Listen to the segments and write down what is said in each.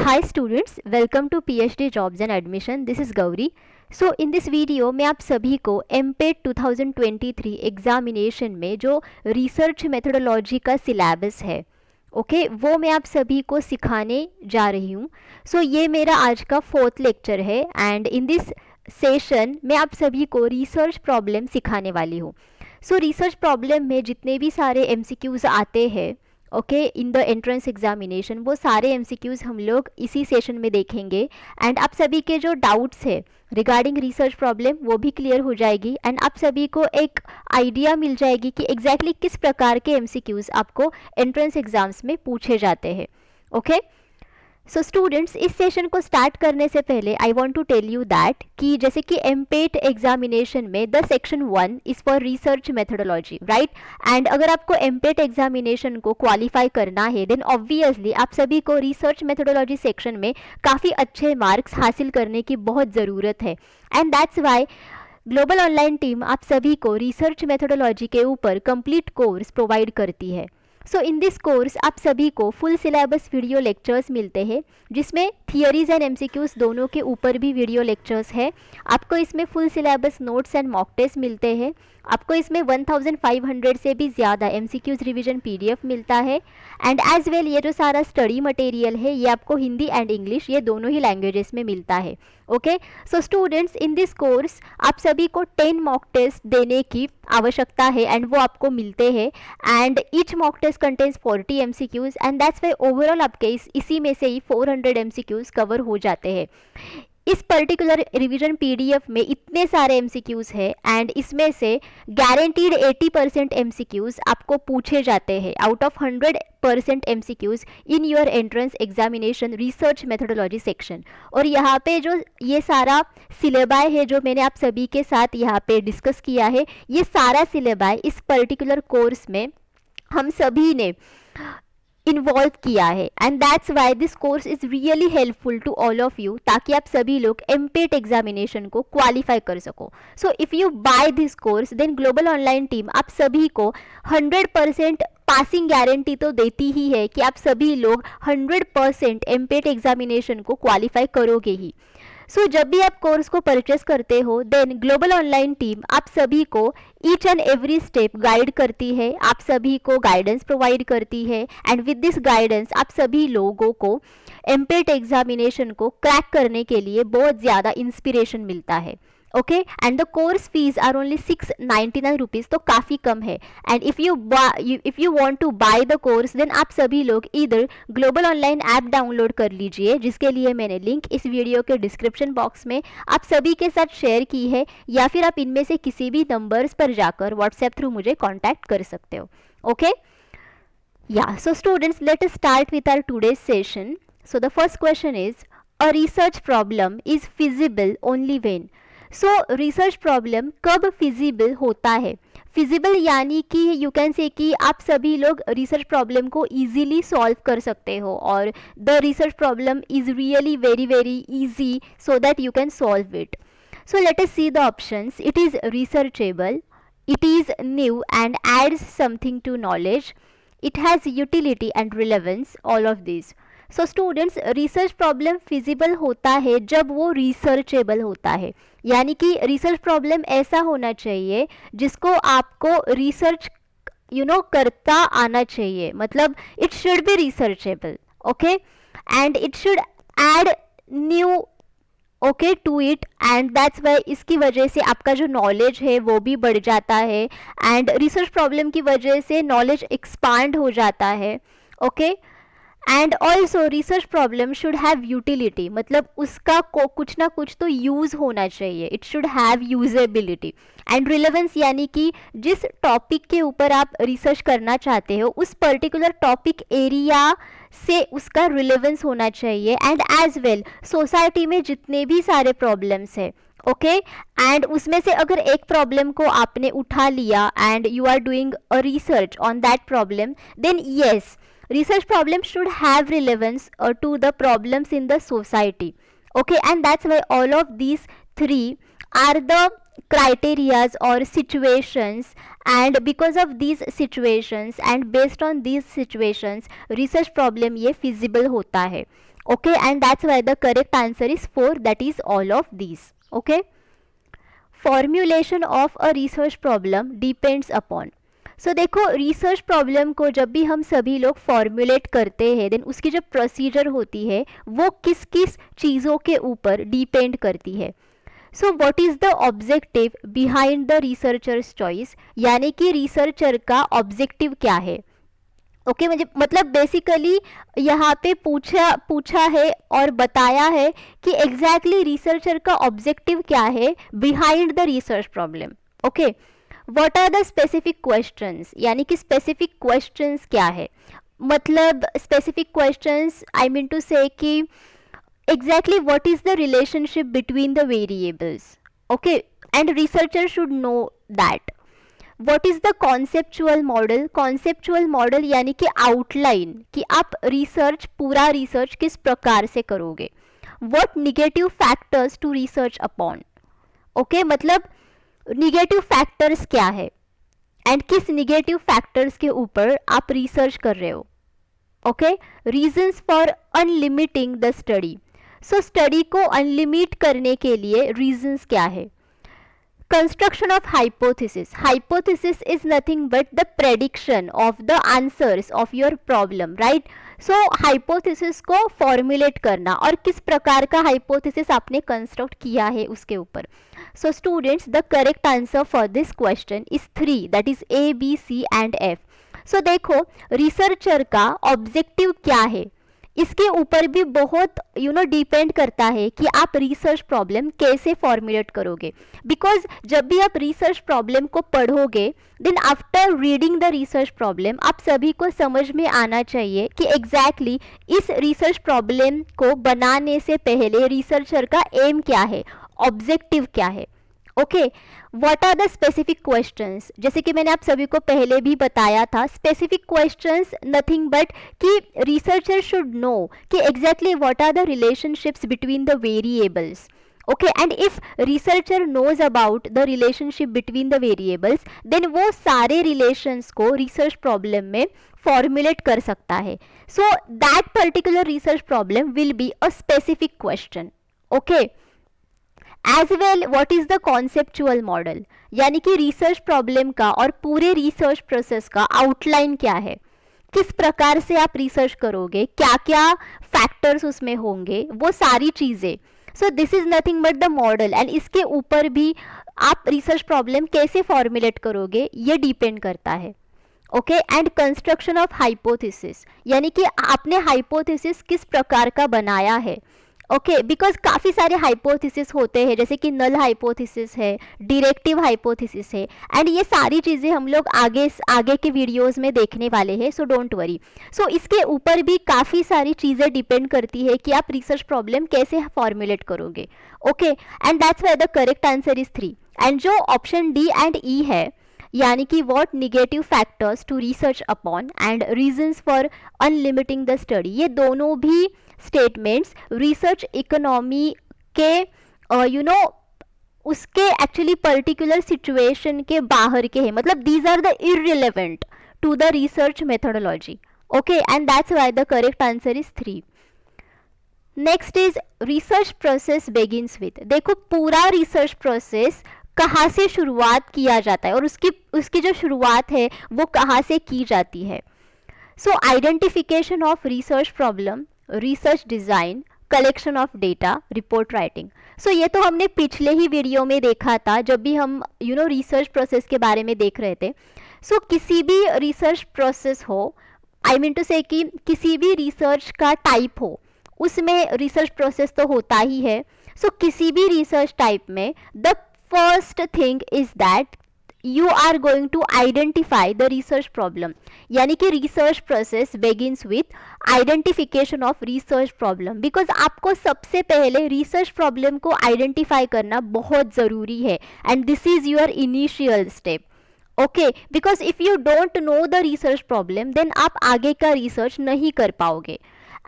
Hi students, welcome to PhD Jobs and Admission. This is Gauri. So in this video मैं आप सभी को MPET 2023 examination में जो रिसर्च मेथोडोलॉजी का सिलेबस है वो मैं आप सभी को सिखाने जा रही हूँ. सो ये मेरा आज का 4th लेक्चर है एंड इन दिस सेशन मैं आप सभी को रिसर्च प्रॉब्लम सिखाने वाली हूँ. सो रिसर्च प्रॉब्लम में जितने भी सारे MCQs आते हैं इन द एंट्रेंस एग्जामिनेशन, वो सारे MCQs हम लोग इसी सेशन में देखेंगे एंड आप सभी के जो डाउट्स है रिगार्डिंग रिसर्च प्रॉब्लम वो भी क्लियर हो जाएगी एंड आप सभी को एक आइडिया मिल जाएगी कि एग्जैक्टली किस प्रकार के MCQs आपको एंट्रेंस एग्जाम्स में पूछे जाते हैं. सो स्टूडेंट्स, इस सेशन को स्टार्ट करने से पहले I want to tell you that कि जैसे कि MPET एग्जामिनेशन में the section 1 is for research methodology, right. And अगर आपको MPET एग्जामिनेशन को क्वालिफाई करना है देन ऑब्वियसली आप सभी को रिसर्च मेथोडोलॉजी सेक्शन में काफ़ी अच्छे मार्क्स हासिल करने की बहुत ज़रूरत है and that's Y global online team आप सभी को रिसर्च मेथोडोलॉजी के ऊपर कंप्लीट कोर्स प्रोवाइड करती है. सो इन दिस कोर्स आप सभी को फुल सिलेबस वीडियो लेक्चर्स मिलते हैं जिसमें थियरीज एंड MCQs दोनों के ऊपर भी वीडियो लेक्चर्स है. आपको इसमें full syllabus notes and mock test मिलते हैं. आपको इसमें 1500 से भी ज़्यादा MCQs रिवीजन PDF मिलता है एंड एज वेल ये जो सारा स्टडी मटेरियल है ये आपको हिंदी एंड इंग्लिश ये दोनों ही लैंग्वेजेस में मिलता है. So students, in this course आप सभी को 10 मॉक टेस्ट देने की आवश्यकता है एंड वो आपको मिलते हैं and each mock test contains 40 MCQs and that's why overall आपके इसी में से ही 400 MCQs कवर हो जाते हैं. इस पर्टिकुलर रिवीजन PDF में इतने सारे MCQs है एंड इसमें से गारंटीड 80% MCQs आपको पूछे जाते हैं out of 100% MCQs in your entrance examination research methodology section. और यहाँ पे जो ये सारा सिलेबाई है जो मैंने आप सभी के साथ यहाँ पे डिस्कस किया है, ये सारा सिलेबाई इस पर्टिकुलर कोर्स में हम सभी ने इन्वॉल्व किया है and that's why this course is really helpful to all of you, ताकि आप सभी लोग MPET एग्जामिनेशन को क्वालिफाई कर सको. So if you buy this course then global online team आप सभी को 100% पासिंग गारंटी तो देती ही है कि आप सभी लोग 100% MPET एग्जामिनेशन को क्वालिफाई करोगे ही. सो जब भी आप कोर्स को परचेस करते हो देन ग्लोबल ऑनलाइन टीम आप सभी को each and every step guide करती है, आप सभी को गाइडेंस प्रोवाइड करती है एंड विद दिस गाइडेंस आप सभी लोगों को MPET एग्जामिनेशन को क्रैक करने के लिए बहुत ज़्यादा इंस्पिरेशन मिलता है. And the course fees are only 699 rupees, तो काफ़ी कम है. And if you want to buy the course then आप सभी लोग इधर ग्लोबल ऑनलाइन ऐप डाउनलोड कर लीजिए, जिसके लिए मैंने लिंक इस वीडियो के डिस्क्रिप्शन बॉक्स में आप सभी के साथ शेयर की है, या फिर आप इनमें से किसी भी नंबर्स पर जाकर व्हाट्सएप थ्रू मुझे कॉन्टैक्ट कर सकते हो. So students, let us start with our today's session. So the first question is, a research problem is feasible only when. So research problem कब फिजिबल होता है? फिजिबल यानी कि यू कैन से कि आप सभी लोग रिसर्च प्रॉब्लम को इजीली सॉल्व कर सकते हो और the research problem is really very easy so that you can solve it. So let us see the options. It is researchable, it is new and adds something to knowledge, it has utility and relevance, all of these. So students, research problem feasible होता है जब वो researchable होता है, यानी कि research problem ऐसा होना चाहिए जिसको आपको रिसर्च करता आना चाहिए, मतलब it should be researchable. And it should add new to it and that's why इसकी वजह से आपका जो नॉलेज है वो भी बढ़ जाता है एंड रिसर्च प्रॉब्लम की वजह से नॉलेज एक्सपांड हो जाता है. And also research problem should have utility, मतलब उसका कुछ ना कुछ तो यूज़ होना चाहिए. It should have usability. And relevance यानी कि जिस टॉपिक के ऊपर आप रिसर्च करना चाहते हो उस पर्टिकुलर टॉपिक एरिया से उसका रिलेवेंस होना चाहिए. एंड एज वेल सोसाइटी में जितने भी सारे प्रॉब्लम्स है एंड उसमें से अगर एक प्रॉब्लम को आपने उठा लिया and you are doing a research on that problem then yes, research problem should have relevance to the problems in the society. And that's why all of these three are the criterias or situations, and because of these situations and based on these situations research problem ये feasible होता है. Okay, and that's why the correct answer is 4, that is all of these. Okay, formulation of a research problem depends upon. So देखो, research problem को जब भी हम सभी लोग फॉर्मुलेट करते हैं, देन उसकी जो प्रोसीजर होती है वो किस किस चीज़ों के ऊपर डिपेंड करती है. So what is the objective behind the researchers choice, यानी कि रिसर्चर का ऑब्जेक्टिव क्या है. ओके, मतलब बेसिकली यहाँ पे पूछा है और बताया है कि एग्जैक्टली रिसर्चर का ऑब्जेक्टिव क्या है behind the research problem. Okay, what are the specific questions, यानी कि स्पेसिफिक क्वेश्चंस क्या है. मतलब specific questions I mean to say कि exactly what is the relationship between the variables. Okay, and researcher should know that. What is the conceptual model. Conceptual model यानी कि outline, कि आप रिसर्च, पूरा research किस प्रकार से करोगे. What negative factors to research upon. Okay, मतलब निगेटिव फैक्टर्स क्या है एंड किस निगेटिव फैक्टर्स के ऊपर आप रिसर्च कर रहे हो. Okay, reasons for unlimiting the study. So study को अनलिमिट करने के लिए रीजंस क्या है. Construction of hypothesis. Hypothesis is nothing but the prediction of the answers of your problem, right? So hypothesis को formulate करना और किस प्रकार का hypothesis आपने construct किया है उसके ऊपर. So students, the correct answer for this question is 3, that is A, B, C and F. So देखो, researcher का objective क्या है, इसके ऊपर भी बहुत डिपेंड करता है कि आप रिसर्च प्रॉब्लम कैसे फॉर्मुलेट करोगे. बिकॉज जब भी आप रिसर्च प्रॉब्लम को पढ़ोगे, then after reading the research problem आप सभी को समझ में आना चाहिए कि एग्जैक्टली इस रिसर्च प्रॉब्लम को बनाने से पहले रिसर्चर का एम क्या है, ऑब्जेक्टिव क्या है. Okay, what are the specific questions. जैसे कि मैंने आप सभी को पहले भी बताया था, स्पेसिफिक क्वेश्चंस नथिंग बट कि रिसर्चर शुड नो कि exactly what are the relationships between the variables. Okay, and if researcher knows about the relationship between the variables, then वो सारे रिलेशंस को रिसर्च प्रॉब्लम में फॉर्मुलेट कर सकता है. So that particular research problem will be a specific question. Okay, as well what is the conceptual model, यानी कि research problem का और पूरे रिसर्च प्रोसेस का आउटलाइन क्या है, किस प्रकार से आप रिसर्च करोगे, क्या क्या फैक्टर्स उसमें होंगे, वो सारी चीज़ें. So this is nothing but the model, and इसके ऊपर भी आप रिसर्च प्रॉब्लम कैसे फॉर्मुलेट करोगे ये डिपेंड करता है. Okay, and construction of hypothesis, यानी कि आपने हाइपोथेसिस किस प्रकार का बनाया है. ओके, बिकॉज काफ़ी सारे हाइपोथेसिस होते हैं, जैसे कि नल हाइपोथेसिस है, डायरेक्टिव हाइपोथेसिस है, एंड ये सारी चीज़ें हम लोग आगे के वीडियोस में देखने वाले हैं. So don't worry. सो इसके ऊपर भी काफ़ी सारी चीज़ें डिपेंड करती है कि आप रिसर्च प्रॉब्लम कैसे फॉर्मुलेट करोगे. Okay, and that's why the correct answer is 3. And जो ऑप्शन डी एंड ई है, यानी कि what negative factors to research upon and reasons for unlimiting the study, ये दोनों भी स्टेटमेंट्स रिसर्च इकोनॉमी के उसके एक्चुअली पर्टिकुलर सिचुएशन के बाहर के हैं. मतलब these are the irrelevant to the research methodology. Okay, and that's why the correct answer is 3. Next is research process begins with. देखो, पूरा रिसर्च प्रोसेस कहाँ से शुरुआत किया जाता है और उसकी जो शुरुआत है वो कहाँ से की जाती है. So identification of research problem, research design, collection of data, report writing. So ये तो हमने पिछले ही वीडियो में देखा था जब भी हम रिसर्च प्रोसेस के बारे में देख रहे थे. सो किसी भी रिसर्च प्रोसेस हो, आई मीन टू से कि किसी भी रिसर्च का टाइप हो, उसमें रिसर्च प्रोसेस तो होता ही है. सो किसी भी रिसर्च टाइप में the first thing is that you are going to identify the research problem, यानी कि research process begins with identification of research problem, because आपको सबसे पहले research problem को identify करना बहुत ज़रूरी है, and this is your initial step. Okay, because if you don't know the research problem, then आप आगे का research नहीं कर पाओगे.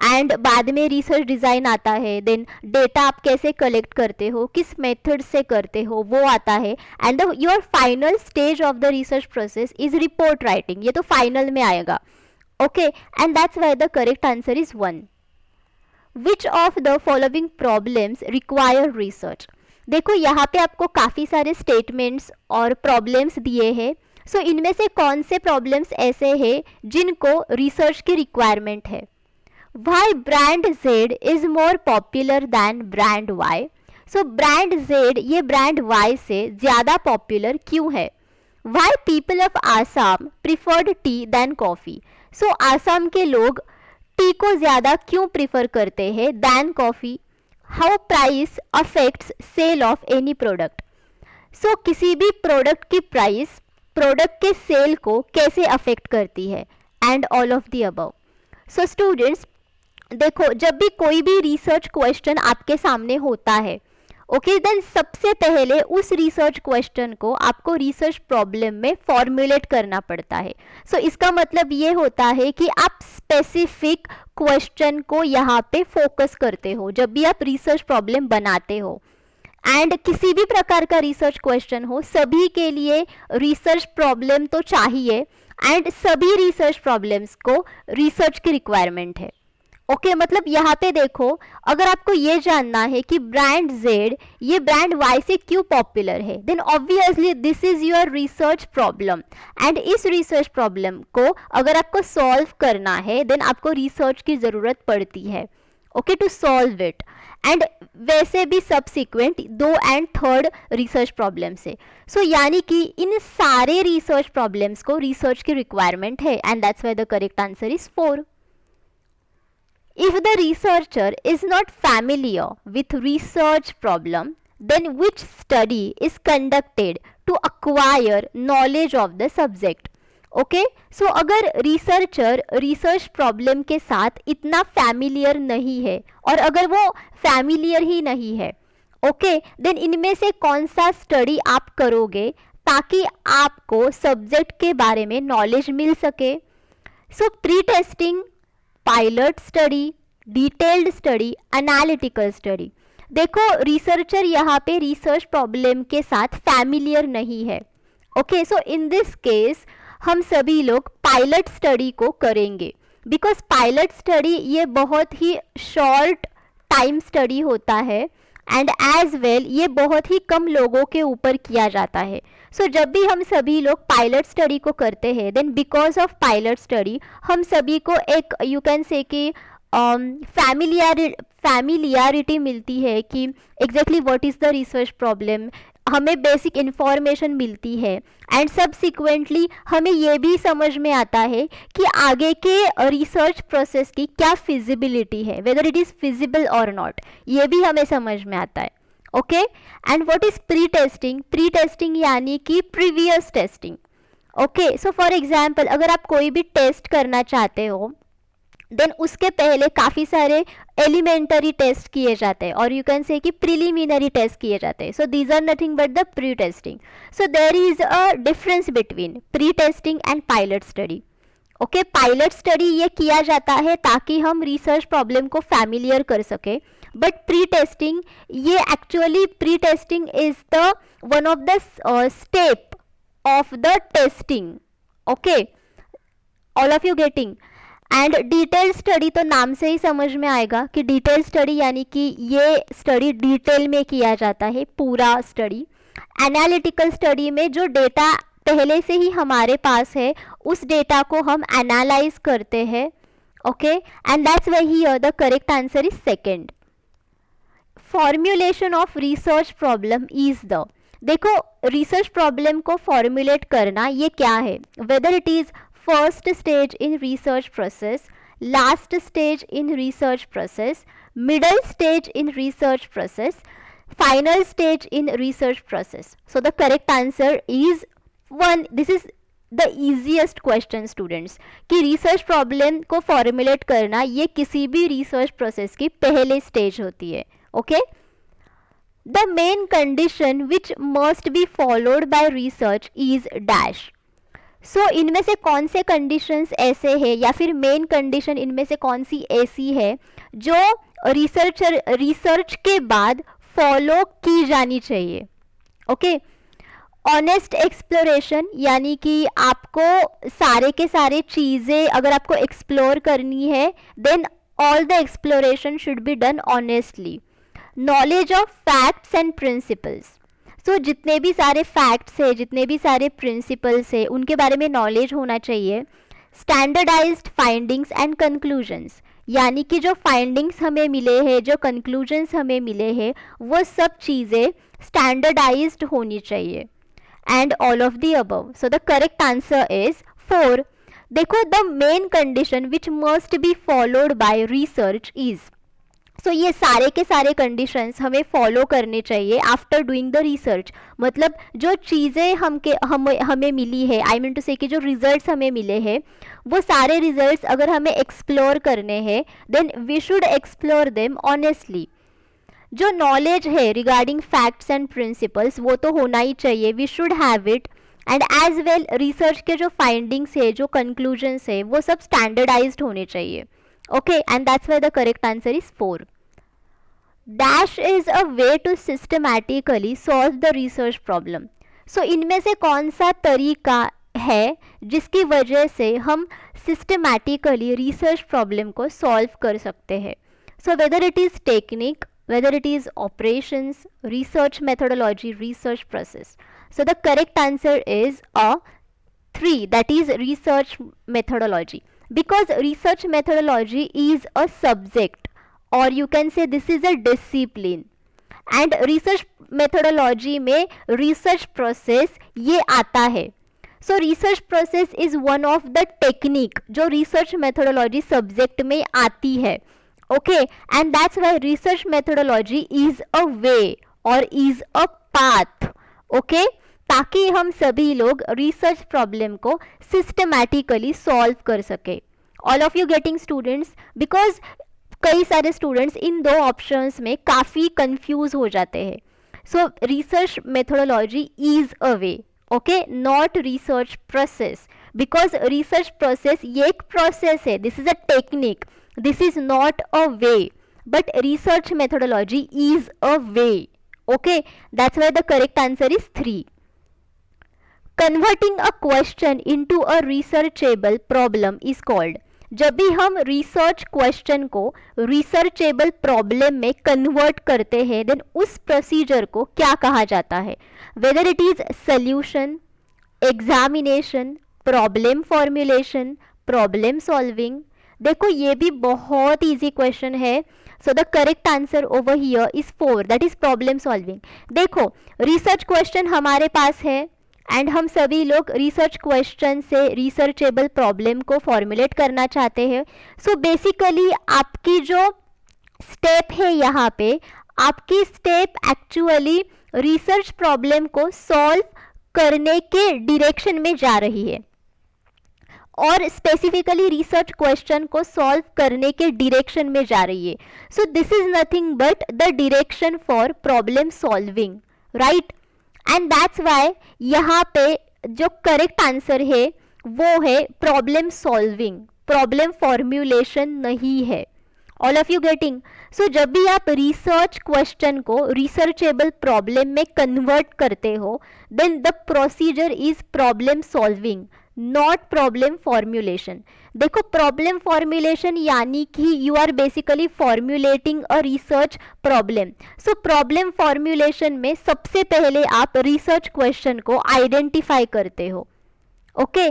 एंड बाद में रिसर्च डिज़ाइन आता है, देन डेटा आप कैसे कलेक्ट करते हो, किस मेथड से करते हो, वो आता है. And your final stage of the research process is report writing. ये तो फाइनल में आएगा. Okay, and that's why the correct answer is 1. Which of the following problems require research. देखो यहाँ पे आपको काफ़ी सारे स्टेटमेंट्स और प्रॉब्लम्स दिए हैं। सो इनमें से कौन से प्रॉब्लम्स ऐसे हैं जिनको रिसर्च की रिक्वायरमेंट है। Why brand Z is more popular than brand Y। So brand Z ये ब्रांड Y से ज़्यादा पॉपुलर क्यों है। Why people of Assam preferred tea than coffee. So Assam के लोग टी को ज़्यादा क्यों प्रिफर करते हैं than coffee. How price affects sale of any product. So किसी भी प्रोडक्ट की प्राइस प्रोडक्ट के सेल को कैसे अफेक्ट करती है, and all of the above. So students देखो, जब भी कोई भी रिसर्च क्वेश्चन आपके सामने होता है, ओके देन सबसे पहले उस रिसर्च क्वेश्चन को आपको रिसर्च प्रॉब्लम में फॉर्मुलेट करना पड़ता है। सो इसका मतलब ये होता है कि आप स्पेसिफिक क्वेश्चन को यहाँ पे फोकस करते हो जब भी आप रिसर्च प्रॉब्लम बनाते हो। एंड किसी भी प्रकार का रिसर्च क्वेश्चन हो, सभी के लिए रिसर्च प्रॉब्लम तो चाहिए, एंड सभी रिसर्च प्रॉब्लम्स को रिसर्च की रिक्वायरमेंट है। ओके मतलब यहाँ पे देखो, अगर आपको ये जानना है कि ब्रांड Z ये ब्रांड Y से क्यों पॉपुलर है, then obviously this is your research problem, and इस रिसर्च प्रॉब्लम को अगर आपको सॉल्व करना है देन आपको रिसर्च की ज़रूरत पड़ती है, okay, to solve it. And वैसे भी subsequent 2 and 3rd research problem से। सो यानी कि इन सारे रिसर्च प्रॉब्लम्स को रिसर्च की रिक्वायरमेंट है, and that's why the correct answer is 4। If the researcher is not familiar with research problem, then which study is conducted to acquire knowledge of the subject? Okay so अगर researcher research problem के साथ इतना familiar नहीं है, और अगर वो familiar ही नहीं है, ओके देन इनमें से कौन सा स्टडी आप करोगे ताकि आपको सब्जेक्ट के बारे में नॉलेज मिल सके। सो pre testing, pilot study, detailed study, analytical study. देखो रिसर्चर यहाँ पे रिसर्च प्रॉब्लम के साथ फैमिलियर नहीं है, okay so in this case हम सभी लोग पायलट स्टडी को करेंगे, बिकॉज पायलट स्टडी ये बहुत ही शॉर्ट टाइम स्टडी होता है, एंड एज वेल ये बहुत ही कम लोगों के ऊपर किया जाता है। सो जब भी हम सभी लोग पायलट स्टडी को करते हैं then because of pilot study हम सभी को एक यू कैन से कि फैमिलियरिटी मिलती है कि exactly what is the research problem, हमें बेसिक इन्फॉर्मेशन मिलती है, एंड सब्सिक्वेंटली हमें ये भी समझ में आता है कि आगे के रिसर्च प्रोसेस की क्या फिजिबिलिटी है, वेदर इट इज़ फिजिबल और नॉट, ये भी हमें समझ में आता है। Okay and what is pre testing. Pre testing यानी कि previous testing. Okay so for example अगर आप कोई भी टेस्ट करना चाहते हो देन उसके पहले काफ़ी सारे एलिमेंटरी टेस्ट किए जाते हैं, और यू कैन से कि प्रिलिमिनरी टेस्ट किए जाते हैं। So these are nothing but the pre testing. So there is a difference between pre testing and pilot study. Okay pilot study ये किया जाता है ताकि हम रिसर्च प्रॉब्लम को फैमिलियर कर सके, बट प्री टेस्टिंग ये actually pre testing is the one of the step of the testing. Okay all of you getting. And detail study तो नाम से ही समझ में आएगा कि डिटेल स्टडी यानी कि ये स्टडी डिटेल में किया जाता है, पूरा स्टडी। एनालिटिकल स्टडी में जो डेटा पहले से ही हमारे पास है उस डेटा को हम एनालाइज करते हैं। Okay and that's why here the correct answer is second. Formulation of research problem is the. देखो रिसर्च प्रॉब्लम को फॉर्मुलेट करना ये क्या है, whether it is first stage in research process, last stage in research process, middle stage in research process, final stage in research process. So the correct answer is 1. This is the easiest question students कि research problem को formulate करना ये किसी भी research process की पहले stage होती है। Okay? The main condition which must be followed by research is dash. सो इनमें से कौन से कंडीशंस ऐसे हैं या फिर मेन कंडीशन इनमें से कौन सी ऐसी है जो रिसर्च के बाद फॉलो की जानी चाहिए। ओके ऑनेस्ट एक्सप्लोरेशन यानी कि आपको सारे के सारे चीज़ें अगर आपको एक्सप्लोर करनी है then all the exploration should be done honestly. Knowledge of facts and principles. So जितने भी सारे फैक्ट्स है, जितने भी सारे प्रिंसिपल्स है, उनके बारे में नॉलेज होना चाहिए. स्टैंडर्डाइज्ड फाइंडिंग्स एंड कंक्लूजन्स, यानी कि जो फाइंडिंग्स हमें मिले हैं, जो कंक्लूजन्स हमें मिले हैं, वो सब चीज़ें स्टैंडर्डाइज्ड होनी चाहिए. And all of the above. So the correct answer is 4. देखो, the main condition which must be followed by research is. So ये सारे के सारे कंडीशंस हमें फॉलो करने चाहिए आफ्टर डूइंग द रिसर्च. मतलब जो चीज़ें हमें मिली है, आई मीन टू से कि जो रिजल्ट्स हमें मिले हैं, वो सारे रिजल्ट्स अगर हमें एक्सप्लोर करने हैं, then we should explore them honestly. जो नॉलेज है रिगार्डिंग फैक्ट्स एंड प्रिंसिपल्स, वो तो होना ही चाहिए, we should have it. And as well research के जो फाइंडिंग्स है, जो कंक्लूजन्स है, वो सब स्टैंडर्डाइज्ड होने चाहिए. Okay, and that's why the correct answer is 4. Dash is a way to systematically solve the research problem. So इनमें से कौन सा तरीका है जिसकी वजह से हम systematically research problem को solve कर सकते हैं. So whether it is technique, whether it is operations, research methodology, research process. So the correct answer is a 3, that is research methodology. Because research methodology is a subject, or you can say this is a discipline, and research methodology में research process ये आता है. So research process is one of the technique जो research methodology subject में आती है. Okay, and that's why research methodology is a way or is a path. Okay, ताकि हम सभी लोग रिसर्च प्रॉब्लम को सिस्टमैटिकली सॉल्व कर सके. All of you getting students? Because कई सारे स्टूडेंट्स इन दो ऑप्शंस में काफ़ी कंफ्यूज हो जाते हैं. सो research methodology is a way, okay, not research process. Because research process ये एक प्रोसेस है, this is a technique, this is not a way, but research methodology is a way. Okay, that's why the correct answer is 3. Converting a question into a researchable problem is called. जब भी हम research question को researchable problem में convert करते हैं, then उस procedure को क्या कहा जाता है? Whether it is solution, examination, problem formulation, problem solving. देखो ये भी बहुत इजी क्वेश्चन है. सो the correct answer over here is 4, that is problem solving. देखो रिसर्च क्वेश्चन हमारे पास है एंड हम सभी लोग रिसर्च क्वेश्चन से रिसर्चेबल प्रॉब्लम को फॉर्मुलेट करना चाहते हैं. सो बेसिकली आपकी जो स्टेप है यहाँ पे, आपकी स्टेप एक्चुअली रिसर्च प्रॉब्लम को सॉल्व करने के डायरेक्शन में जा रही है, और स्पेसिफिकली रिसर्च क्वेश्चन को सॉल्व करने के डायरेक्शन में जा रही है. So this is nothing but the direction for problem solving, right? And that's Y यहाँ पे जो करेक्ट आंसर है वो है प्रॉब्लम सॉल्विंग, प्रॉब्लम फॉर्म्यूलेशन नहीं है. All of you getting? So जब भी आप रिसर्च क्वेश्चन को रिसर्चेबल प्रॉब्लम में कन्वर्ट करते हो, then the procedure is problem solving, not problem formulation. देखो प्रॉब्लम फॉर्म्यूलेशन यानी कि you are basically formulating a research problem. So problem formulation में सबसे पहले आप रिसर्च क्वेश्चन को आइडेंटिफाई करते हो, ओके?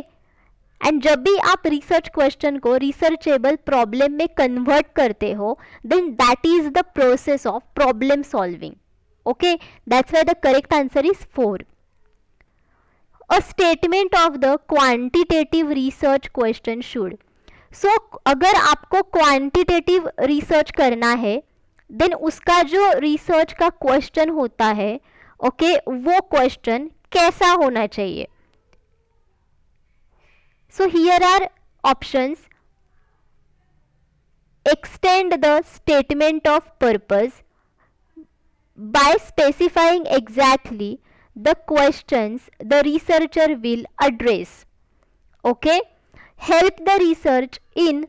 एंड जब भी आप रिसर्च क्वेश्चन को रिसर्चेबल प्रॉब्लम में कन्वर्ट करते हो, then that is the process of problem solving. Okay, that's why the correct answer is 4. A statement of the quantitative research question should. So अगर आपको quantitative research करना है, then उसका जो रिसर्च का क्वेश्चन होता है, ओके, वो क्वेश्चन कैसा होना चाहिए? So here are options. Extend the statement of purpose by specifying exactly the questions the researcher will address. Okay, help the research in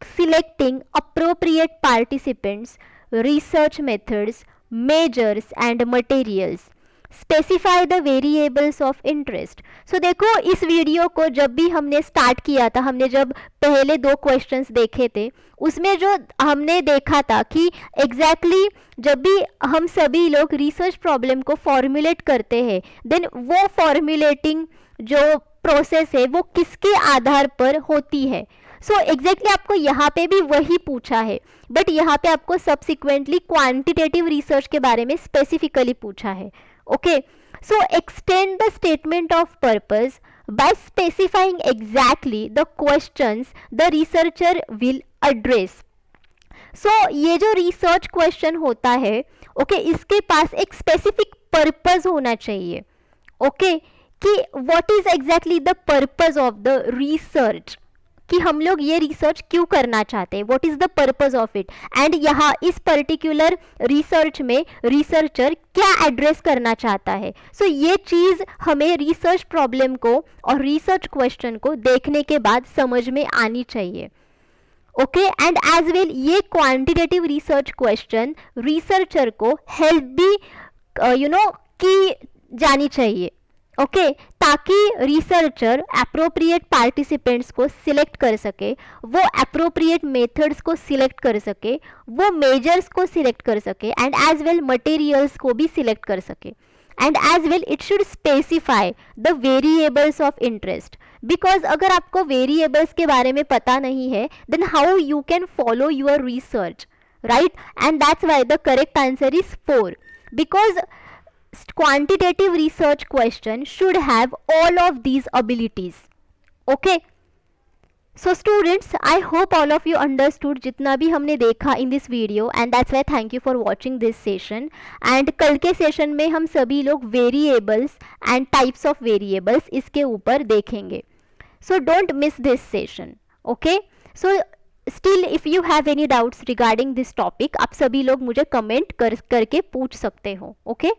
selecting appropriate participants, research methods, measures and materials. Specify the variables of interest. So देखो, इस video को जब भी हमने start किया था, हमने जब पहले 2 क्वेश्चंस देखे थे, उसमें जो हमने देखा था कि एग्जैक्टली जब भी हम सभी लोग रिसर्च प्रॉब्लम को फॉर्मुलेट करते हैं, देन वो फॉर्मुलेटिंग जो प्रोसेस है वो किसके आधार पर होती है। सो एग्जैक्टली आपको यहाँ पे भी वही पूछा है, बट यहाँ पे आपको सब्सिक्वेंटली क्वांटिटेटिव रिसर्च के बारे में स्पेसिफिकली पूछा है। Okay, so extend the statement of purpose by specifying exactly the questions the researcher will address. So ये जो रिसर्च क्वेश्चन होता है, ओके, इसके पास एक स्पेसिफिक पर्पस होना चाहिए। ओके, कि what is exactly the purpose of the research, कि हम लोग ये रिसर्च क्यों करना चाहते हैं, what is the purpose of it, and यहाँ इस पर्टिकुलर रिसर्च में रिसर्चर क्या एड्रेस करना चाहता है। सो ये चीज़ हमें रिसर्च प्रॉब्लम को और रिसर्च क्वेश्चन को देखने के बाद समझ में आनी चाहिए। ओके, एंड एज वेल ये क्वांटिटेटिव रिसर्च क्वेश्चन रिसर्चर को हेल्प भी की जानी चाहिए। ओके, ताकि रिसर्चर अप्रोप्रिएट पार्टिसिपेंट्स को सिलेक्ट कर सके, वो अप्रोप्रिएट मेथड्स को सिलेक्ट कर सके, वो मेजर्स को सिलेक्ट कर सके, एंड एज वेल मटेरियल्स को भी सिलेक्ट कर सके, and as well it should specify the variables of interest. Because अगर आपको वेरिएबल्स के बारे में पता नहीं है, then how you can follow your research, right? And that's why the correct answer is 4, because quantitative research question should have all of these abilities. Okay, so students, I hope all of you understood जितना भी हमने देखा in this video, and that's why thank you for watching this session. and कल के session में हम सभी लोग variables and types of variables इसके ऊपर देखेंगे, so don't miss this session. Okay, so still if you have any doubts regarding this topic, आप सभी लोग मुझे कमेंट करके पूछ सकते हो। okay?